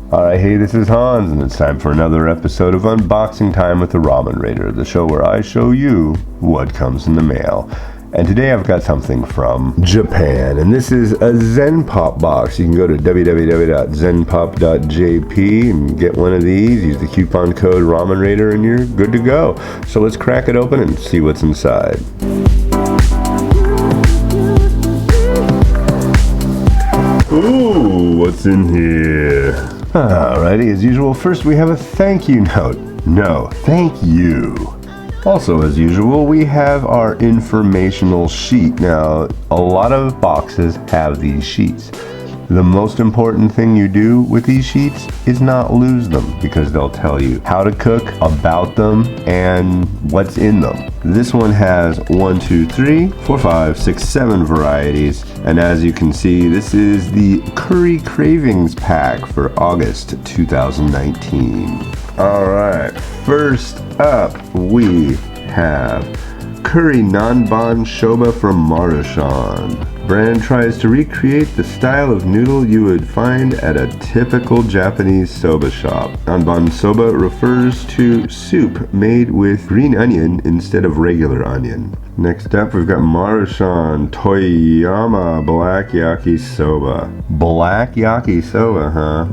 Alright, hey, this is Hans, and it's time for another episode of Unboxing Time with the Ramen Raider, the show where I show you what comes in the mail. And today I've got something from Japan, and this is a Zenpop box. You can go to www.zenpop.jp and get one of these, use the coupon code Ramen Raider, and you're good to go. So let's crack it open and see what's inside. Ooh, what's in here? Alrighty, as usual, first we have a thank you note. No, thank you. Also, as usual, we have our informational sheet. Now, a lot of boxes have these sheets. The most important thing you do with these sheets is not lose them, because they'll tell you how to cook, about them, and what's in them. This one has 1, 2, 3, 4, 5, 6, 7 varieties, and as you can see, this is the Curry Cravings pack for August 2019. Alright, first up we have Curry Nanban Soba from Maruchan. Brand tries to recreate the style of noodle you would find at a typical Japanese soba shop. Nanban soba refers to soup made with green onion instead of regular onion. Next up, we've got Maruchan Toyama Black Yakisoba. Black Yakisoba, huh?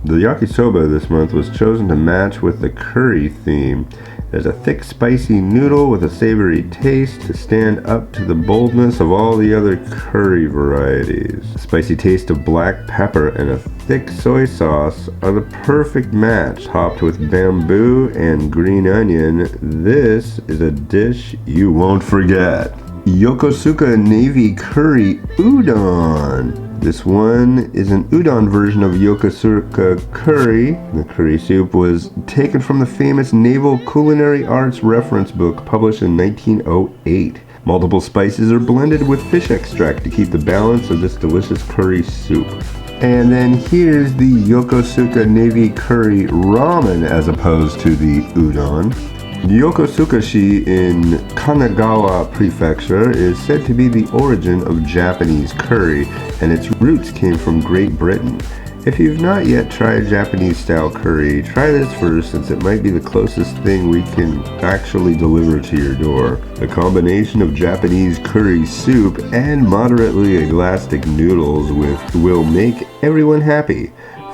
The yakisoba this month was chosen to match with the curry theme. There's a thick, spicy noodle with a savory taste to stand up to the boldness of all the other curry varieties. The spicy taste of black pepper and a thick soy sauce are the perfect match. Topped with bamboo and green onion, this is a dish you won't forget. Yokosuka Navy Curry Udon. This one is an udon version of Yokosuka curry. The curry soup was taken from the famous Naval Culinary Arts reference book published in 1908. Multiple spices are blended with fish extract to keep the balance of this delicious curry soup. And then here's the Yokosuka Navy Curry Ramen as opposed to the udon. Yokosuka-shi in Kanagawa Prefecture is said to be the origin of Japanese curry, and its roots came from Great Britain. If you've not yet tried Japanese-style curry, try this first, since it might be the closest thing we can actually deliver to your door. The combination of Japanese curry soup and moderately elastic noodles will make everyone happy.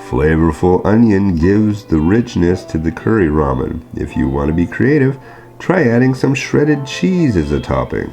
Flavorful onion gives the richness to the curry ramen. If you want to be creative, try adding some shredded cheese as a topping.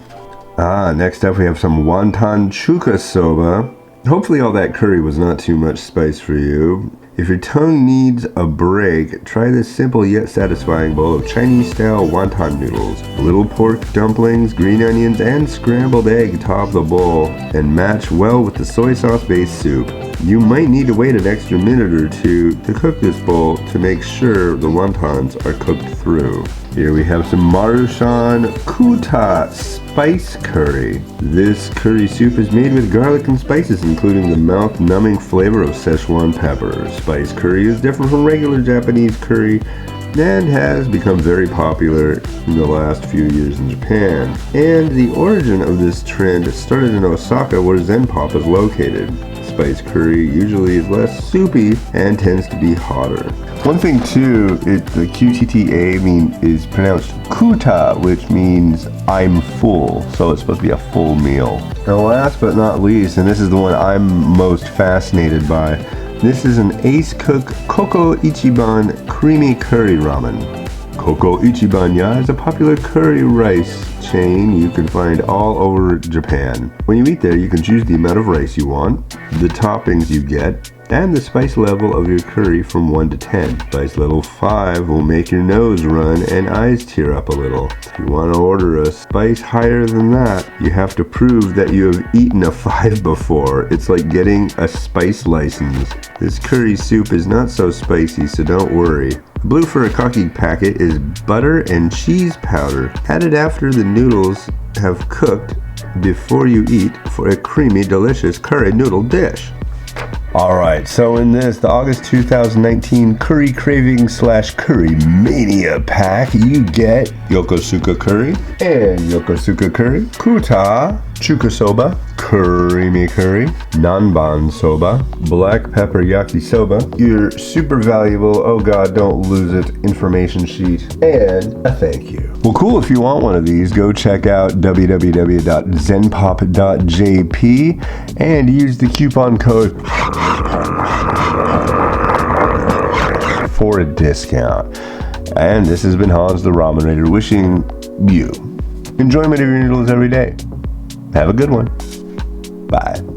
Next up we have some wonton chuka soba. Hopefully all that curry was not too much spice for you. If your tongue needs a break, try this simple yet satisfying bowl of Chinese-style wonton noodles. Little pork dumplings, green onions, and scrambled egg top the bowl and match well with the soy sauce-based soup. You might need to wait an extra minute or two to cook this bowl to make sure the wontons are cooked through. Here we have some Maruchan Kuta Spice Curry. This curry soup is made with garlic and spices, including the mouth-numbing flavor of Szechuan pepper. Spice curry is different from regular Japanese curry and has become very popular in the last few years in Japan. And the origin of this trend started in Osaka, where Zenpop is located. Spice curry usually is less soupy and tends to be hotter. One thing too, the QTTA is pronounced kuta, which means I'm full, so it's supposed to be a full meal. Now last but not least, and this is the one I'm most fascinated by, this is an Ace Cook Koko Ichiban Creamy Curry Ramen. Koko Ichiban is a popular curry rice chain you can find all over Japan. When you eat there, you can choose the amount of rice you want, the toppings you get, and the spice level of your curry from 1 to 10. Spice level 5 will make your nose run and eyes tear up a little. If you want to order a spice higher than that, you have to prove that you have eaten a 5 before. It's like getting a spice license. This curry soup is not so spicy, so don't worry. The blue furikake packet is butter and cheese powder, added after the noodles have cooked before you eat for a creamy, delicious curry noodle dish. Alright, so in this, the August 2019 Curry Cravings / Curry Mania pack, you get Yokosuka Curry and Yokosuka Curry Kuta chuka soba, creamy curry, nanban soba, black pepper yakisoba, your super valuable, oh god, don't lose it, information sheet, and a thank you. Well, cool, if you want one of these, go check out www.zenpop.jp and use the coupon code for a discount. And this has been Hans the Ramen Raider wishing you enjoyment of your noodles every day. Have a good one. Bye.